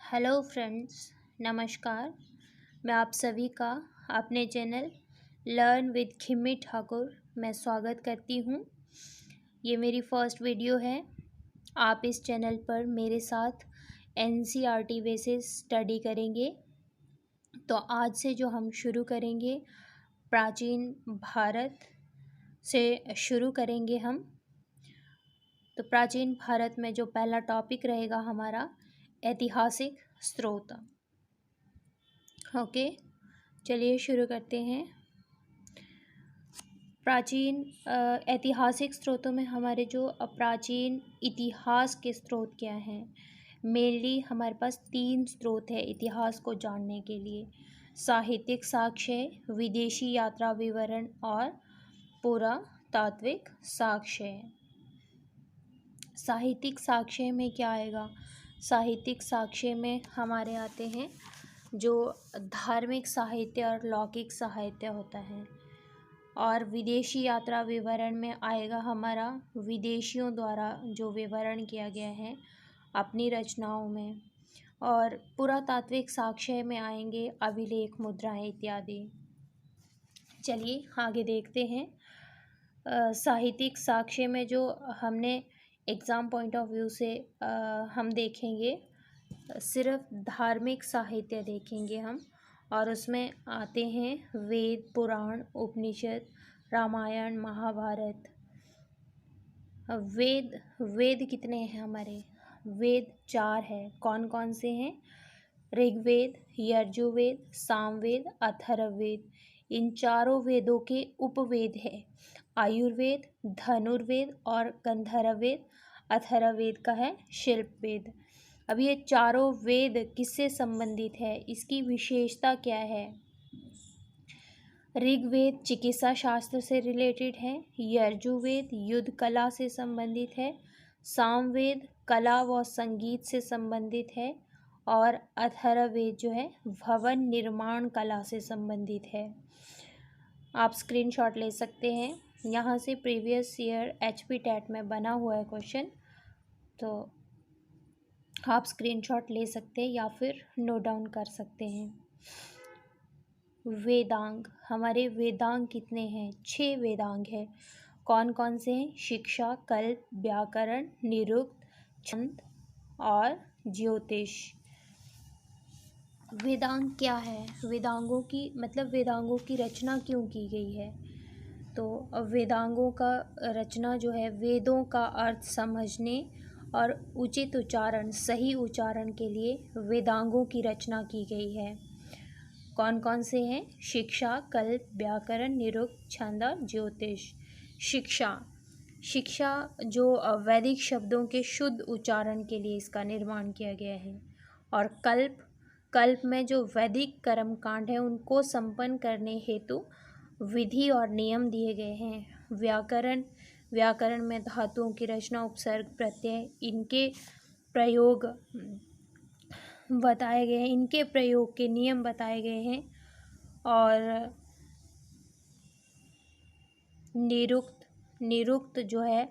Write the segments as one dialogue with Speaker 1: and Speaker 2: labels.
Speaker 1: Hello friends, नमस्कार। मैं आप सभी का अपने चैनल लर्न विद खिम्मी ठाकुर में स्वागत करती हूँ। ये मेरी फर्स्ट वीडियो है। आप इस चैनल पर मेरे साथ एनसीईआरटी बेसिस स्टडी करेंगे। तो आज से जो हम शुरू करेंगे प्राचीन भारत से शुरू करेंगे हम। तो प्राचीन भारत में जो पहला टॉपिक रहेगा हमारा ऐतिहासिक स्रोत। ओके, चलिए शुरू करते हैं। प्राचीन ऐतिहासिक स्रोतों में हमारे जो प्राचीन इतिहास के स्रोत क्या हैं। मेनली हमारे पास 3 स्रोत है इतिहास को जानने के लिए: साहित्यिक साक्ष्य, विदेशी यात्रा विवरण और पुरातात्विक साक्ष्य। साहित्यिक साक्ष्य में क्या आएगा? साहित्यिक साक्ष्य में हमारे आते हैं जो धार्मिक साहित्य और लौकिक साहित्य होता है। और विदेशी यात्रा विवरण में आएगा हमारा विदेशियों द्वारा जो विवरण किया गया है अपनी रचनाओं में। और पुरातात्विक साक्ष्य में आएंगे अभिलेख, मुद्राएं इत्यादि। चलिए आगे देखते हैं। साहित्यिक साक्ष्य में जो हमने एग्ज़ाम पॉइंट ऑफ व्यू से हम देखेंगे, सिर्फ धार्मिक साहित्य देखेंगे हम। और उसमें आते हैं वेद, पुराण, उपनिषद, रामायण, महाभारत। वेद कितने हैं हमारे? वेद 4 है। कौन कौन से हैं? ऋग्वेद, यजुर्वेद, सामवेद, अथर्ववेद। इन चारों वेदों के उपवेद है आयुर्वेद, धनुर्वेद और गंधर्ववेद। अथर्ववेद का है शिल्पवेद। अब ये चारों वेद किससे संबंधित है? इसकी विशेषता क्या है? ऋग्वेद चिकित्सा शास्त्र से रिलेटेड है, यजुर्वेद युद्ध कला से संबंधित है, सामवेद कला व संगीत से संबंधित है और अथर्ववेद जो है भवन निर्माण कला से संबंधित है। आप स्क्रीनशॉट ले सकते हैं। यहाँ से प्रीवियस ईयर HP टेट में बना हुआ है क्वेश्चन, तो आप स्क्रीनशॉट ले सकते हैं या फिर नोट डाउन कर सकते हैं। वेदांग, हमारे वेदांग कितने हैं? 6 वेदांग हैं। कौन कौन से हैं? शिक्षा, कल्प, व्याकरण, निरुक्त, छंद और ज्योतिष। वेदांग क्या है? वेदांगों की वेदांगों की रचना क्यों की गई है? तो वेदांगों का रचना जो है वेदों का अर्थ समझने और उचित उच्चारण, सही उच्चारण के लिए वेदांगों की रचना की गई है। कौन कौन से हैं? शिक्षा, कल्प, व्याकरण, निरुक्त, छंद और ज्योतिष। शिक्षा जो वैदिक शब्दों के शुद्ध उच्चारण के लिए इसका निर्माण किया गया है। और कल्प में जो वैदिक कर्मकांड है उनको संपन्न करने हेतु विधि और नियम दिए गए हैं। व्याकरण में धातुओं की रचना, उपसर्ग, प्रत्यय, इनके प्रयोग बताए गए हैं, इनके प्रयोग के नियम बताए गए हैं। और निरुक्त जो है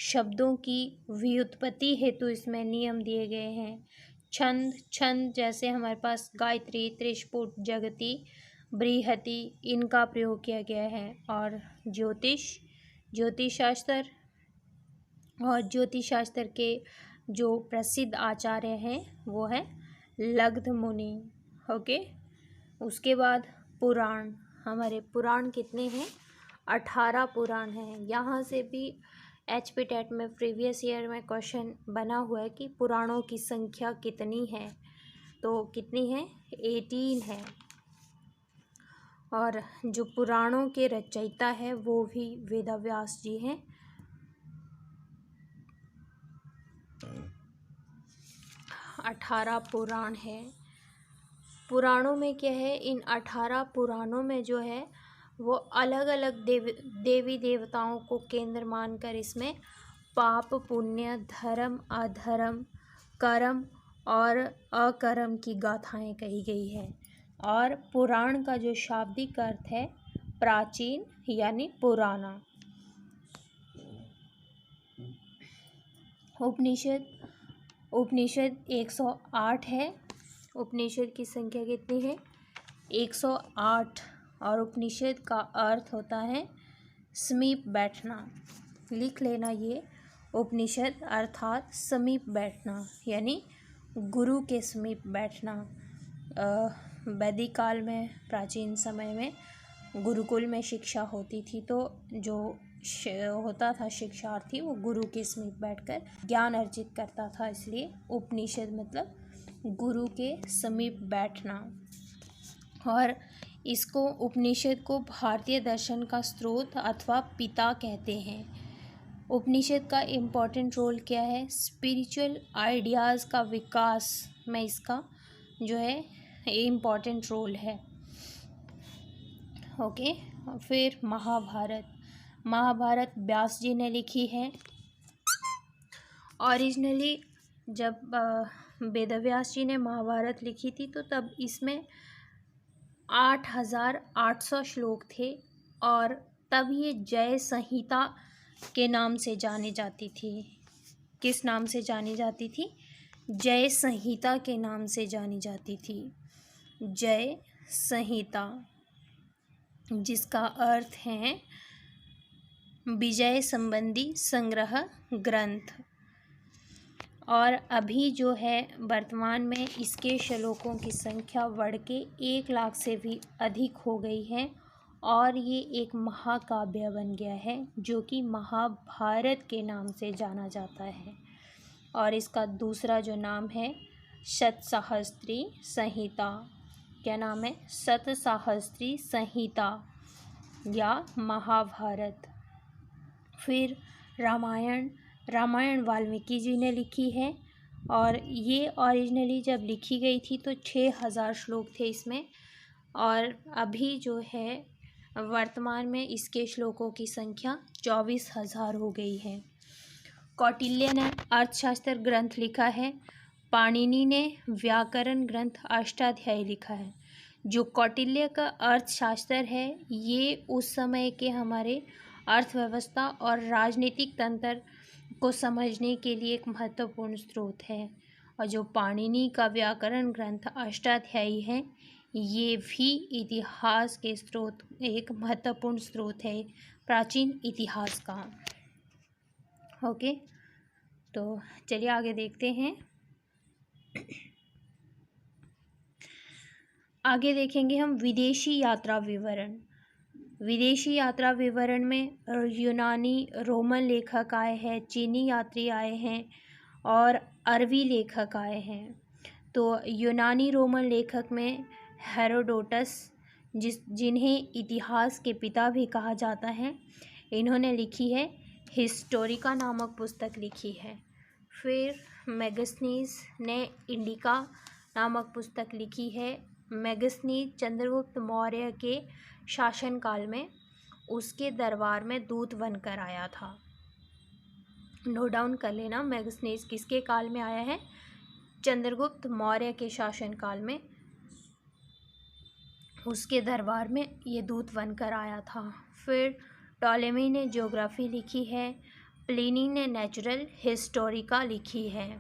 Speaker 1: शब्दों की व्युत्पत्ति हेतु इसमें नियम दिए गए हैं। छंद जैसे हमारे पास गायत्री, त्रिशपुट, जगती, बृहति, इनका प्रयोग किया गया है। और ज्योतिष शास्त्र के जो प्रसिद्ध आचार्य हैं वो है लब्ध मुनि। ओके, उसके बाद पुराण। हमारे पुराण कितने हैं? 18 पुराण हैं। यहाँ से भी HP टेट में प्रीवियस ईयर में क्वेश्चन बना हुआ है कि पुराणों की संख्या कितनी है? तो कितनी है? 18 है। और जो पुराणों के रचयिता है वो भी वेदव्यास जी हैं। 18 पुराण है। पुराणों में क्या है? इन 18 पुराणों में जो है वो अलग अलग देवी देवताओं को केंद्र मानकर इसमें पाप, पुण्य, धर्म, अधर्म, कर्म और अकर्म की गाथाएं कही गई है। और पुराण का जो शाब्दिक अर्थ है प्राचीन यानी पुराना। उपनिषद 108 है। उपनिषद की संख्या कितनी है? 108। और उपनिषद का अर्थ होता है समीप बैठना। लिख लेना ये, उपनिषद अर्थात समीप बैठना, यानी गुरु के समीप बैठना। वैदिक काल में, प्राचीन समय में गुरुकुल में शिक्षा होती थी, तो जो होता था शिक्षार्थी, वो गुरु के समीप बैठकर ज्ञान अर्जित करता था। इसलिए उपनिषद मतलब गुरु के समीप बैठना। और इसको, उपनिषद को भारतीय दर्शन का स्रोत अथवा पिता कहते हैं। उपनिषद का इम्पोर्टेंट रोल क्या है? स्पिरिचुअल आइडियाज़ का विकास में इसका जो है इम्पोर्टेंट रोल है। ओके। फिर महाभारत व्यास जी ने लिखी है। ओरिजिनली जब वेदव्यास जी ने महाभारत लिखी थी, तो तब इसमें 8800 श्लोक थे, और तब ये जय संहिता के नाम से जानी जाती थी। किस नाम से जानी जाती थी? जय संहिता के नाम से जानी जाती थी। जय संहिता, जिसका अर्थ है विजय संबंधी संग्रह ग्रंथ। और अभी जो है वर्तमान में इसके श्लोकों की संख्या बढ़ के 1 लाख से भी अधिक हो गई है, और ये एक महाकाव्य बन गया है, जो कि महाभारत के नाम से जाना जाता है। और इसका दूसरा जो नाम है शतसहस्त्री संहिता। क्या नाम है? शतसहस्त्री संहिता या महाभारत। फिर रामायण वाल्मीकि जी ने लिखी है, और ये ओरिजिनली जब लिखी गई थी तो 6000 श्लोक थे इसमें, और अभी जो है वर्तमान में इसके श्लोकों की संख्या 24,000 हो गई है। कौटिल्य ने अर्थशास्त्र ग्रंथ लिखा है। पाणिनि ने व्याकरण ग्रंथ अष्टाध्यायी लिखा है। जो कौटिल्य का अर्थशास्त्र है, ये उस समय के हमारे अर्थव्यवस्था और राजनीतिक तंत्र को समझने के लिए एक महत्वपूर्ण स्रोत है। और जो पाणिनि का व्याकरण ग्रंथ अष्टाध्यायी है, ये भी इतिहास के स्रोत, एक महत्वपूर्ण स्रोत है प्राचीन इतिहास का। ओके, तो चलिए आगे देखते हैं। आगे देखेंगे हम विदेशी यात्रा विवरण। विदेशी यात्रा विवरण में यूनानी रोमन लेखक आए हैं, चीनी यात्री आए हैं, और अरबी लेखक आए हैं। तो यूनानी रोमन लेखक में हेरोडोटस, जिन्हें इतिहास के पिता भी कहा जाता है, इन्होंने लिखी है हिस्टोरिका नामक पुस्तक लिखी है। फिर मेगस्थनीज ने इंडिका नामक पुस्तक लिखी है। मेगस्थनीज चंद्रगुप्त मौर्य के शासनकाल में उसके दरबार में दूत बनकर आया था। नोट डाउन कर लेना, मेगस्थनीज किसके काल में आया है? चंद्रगुप्त मौर्य के शासनकाल में उसके दरबार में ये दूत बनकर आया था। फिर टॉलेमी ने ज्योग्राफी लिखी है। प्लिनी ने नेचुरल हिस्टोरिका लिखी है।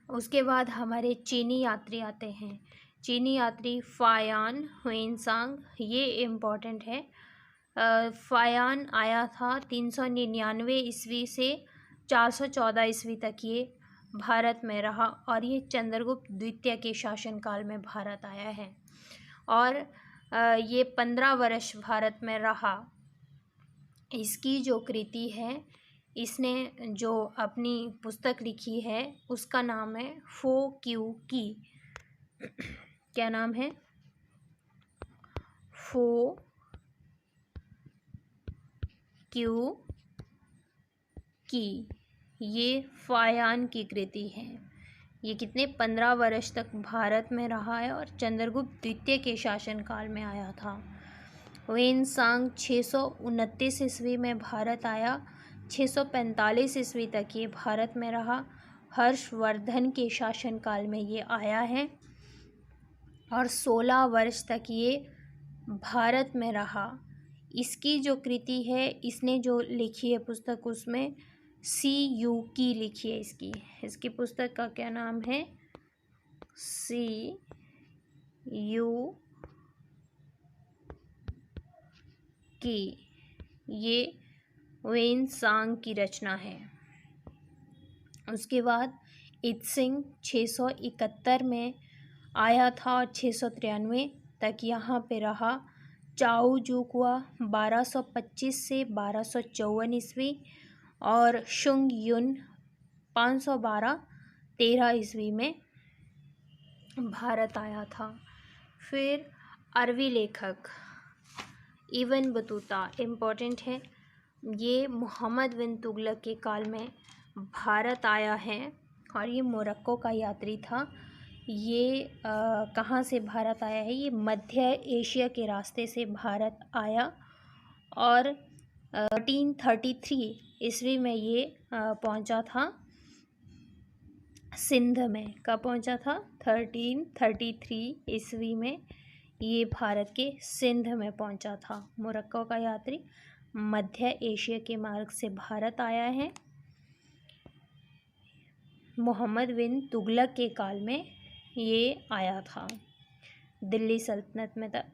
Speaker 1: उसके बाद हमारे चीनी यात्री आते हैं। चीनी यात्री फायान हुएनसांग, ये इम्पोर्टेंट है। फायान आया था 399 ईस्वी से 414 ईस्वी तक ये भारत में रहा, और ये चंद्रगुप्त द्वितीय के शासनकाल में भारत आया है, और ये 15 वर्ष भारत में रहा। इसकी जो कृति है, इसने जो अपनी पुस्तक लिखी है, उसका नाम है फो क्यू की। क्या नाम है? फो क्यू की। ये फायान की कृति है। ये कितने 15 वर्ष तक भारत में रहा है, और चंद्रगुप्त द्वितीय के शासनकाल में आया था। हुएनसांग 629 ईस्वी में भारत आया। 645 ईस्वी तक ये भारत में रहा। हर्षवर्धन के शासनकाल में ये आया है, और 16 वर्ष तक ये भारत में रहा। इसकी जो कृति है, इसने जो लिखी है पुस्तक, उसमें CU की लिखी है। इसकी पुस्तक का क्या नाम है? ये वेनसांग की रचना है। उसके बाद इत्सिंग 671 में आया था और 693 तक यहाँ पे रहा। चाओ जुक्वा 1225 से 1254 ईस्वी और शुंग युन 512 13 ईस्वी में भारत आया था। फिर अरबी लेखक इब्न बतूता इम्पोर्टेंट है। ये मोहम्मद बिन तुगलक के काल में भारत आया है और ये मोरक्को का यात्री था। ये कहाँ से भारत आया है? ये मध्य एशिया के रास्ते से भारत आया और 1333 ईस्वी में ये पहुँचा था सिंध में। कब पहुँचा था? 1333 ईस्वी में ये भारत के सिंध में पहुँचा था। मोरक्को का यात्री मध्य एशिया के मार्ग से भारत आया है। मोहम्मद बिन तुगलक के काल में ये आया था। दिल्ली सल्तनत में तब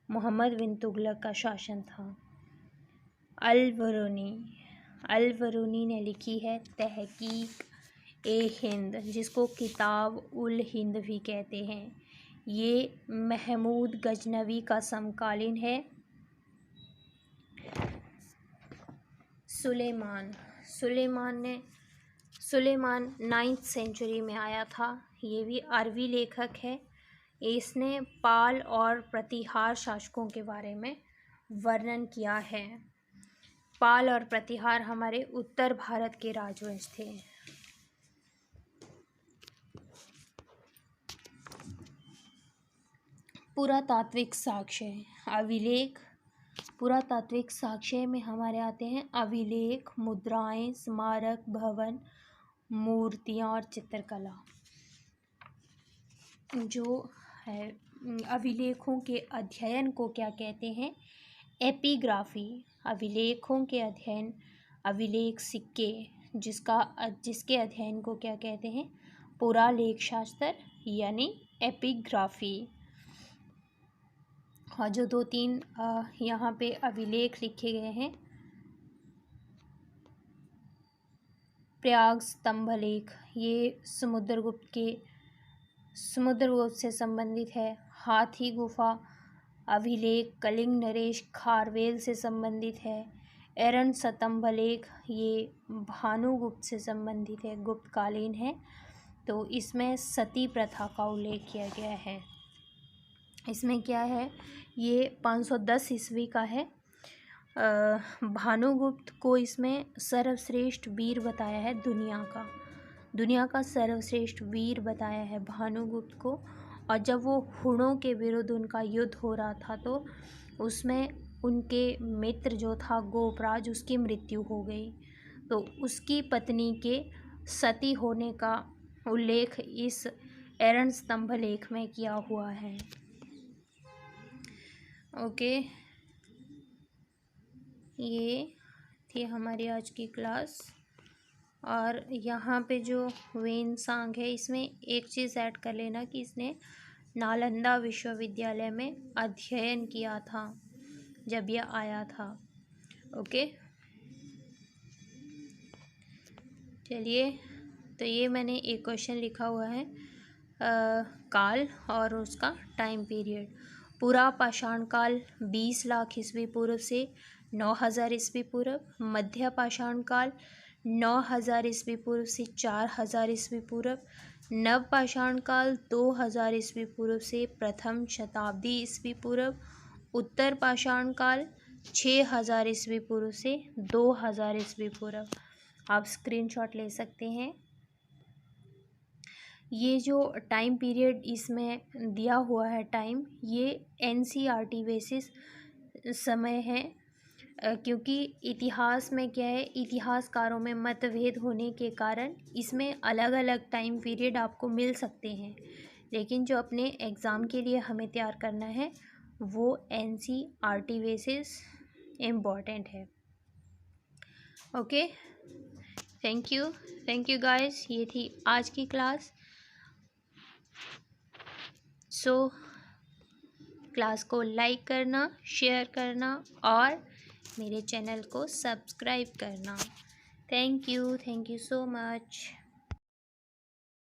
Speaker 1: मोहम्मद बिन तुगलक का शासन था। अल-बरूनी ने लिखी है तहकीक ए हिंद, जिसको किताब उल हिंद भी कहते हैं। ये महमूद गजनवी का समकालीन है। सुलेमान 9th सेंचुरी में आया था। ये भी अरबी लेखक है। इसने पाल और प्रतिहार शासकों के बारे में वर्णन किया है। पाल और प्रतिहार हमारे उत्तर भारत के राजवंश थे। पुरातात्विक साक्ष्य अभिलेख। पुरातात्विक साक्ष्य में हमारे आते हैं अभिलेख, मुद्राएं, स्मारक, भवन, मूर्तियाँ और चित्रकला। जो है अभिलेखों के अध्ययन को क्या कहते हैं? एपिग्राफी। अभिलेखों के अध्ययन, अभिलेख सिक्के, जिसके अध्ययन को क्या कहते हैं? पुरालेख शास्त्र यानी एपिग्राफी। और जो 2-3 यहाँ पे अभिलेख लिखे गए हैं, प्रयाग स्तंभलेख, ये समुद्रगुप्त से संबंधित है। हाथी गुफा अभिलेख कलिंग नरेश खारवेल से संबंधित है। एरन स्तंभलेख ये भानुगुप्त से संबंधित है, गुप्तकालीन है। तो इसमें सती प्रथा का उल्लेख किया गया है। इसमें क्या है? ये 510 ईस्वी का है। भानुगुप्त को इसमें सर्वश्रेष्ठ वीर बताया है। दुनिया का सर्वश्रेष्ठ वीर बताया है भानुगुप्त को। और जब वो हुणों के विरुद्ध उनका युद्ध हो रहा था तो उसमें उनके मित्र जो था गोपराज, उसकी मृत्यु हो गई। तो उसकी पत्नी के सती होने का उल्लेख इस एरन स्तंभलेख में किया हुआ है। ओके, ये थी हमारी आज की क्लास। और यहाँ पे जो वेनसांग है, इसमें एक चीज़ ऐड कर लेना कि इसने नालंदा विश्वविद्यालय में अध्ययन किया था जब यह आया था। ओके, चलिए, तो ये मैंने एक क्वेश्चन लिखा हुआ है काल और उसका टाइम पीरियड। पूरा पाषाण काल 20 लाख ईस्वी पूर्व से 9000 ईस्वी पूर्व। मध्य पाषाण काल 9000 ईस्वी पूर्व से 4000 ईस्वी पूर्व। नव पाषाण काल 2000 ईस्वी पूर्व से प्रथम शताब्दी ईस्वी पूर्व। उत्तर पाषाण काल 6000 ईस्वी पूर्व से 2000 ईस्वी पूर्व। आप स्क्रीनशॉट ले सकते हैं। ये जो टाइम पीरियड इसमें दिया हुआ है टाइम, ये एनसीईआरटी बेसिस समय है। क्योंकि इतिहास में क्या है, इतिहासकारों में मतभेद होने के कारण इसमें अलग अलग टाइम पीरियड आपको मिल सकते हैं। लेकिन जो अपने एग्ज़ाम के लिए हमें तैयार करना है वो एनसीईआरटी बेसिस इम्पॉर्टेंट है। Okay, thank you guys. ये थी आज की क्लास। सो क्लास को लाइक करना, शेयर करना और मेरे चैनल को सब्सक्राइब करना। Thank you so much.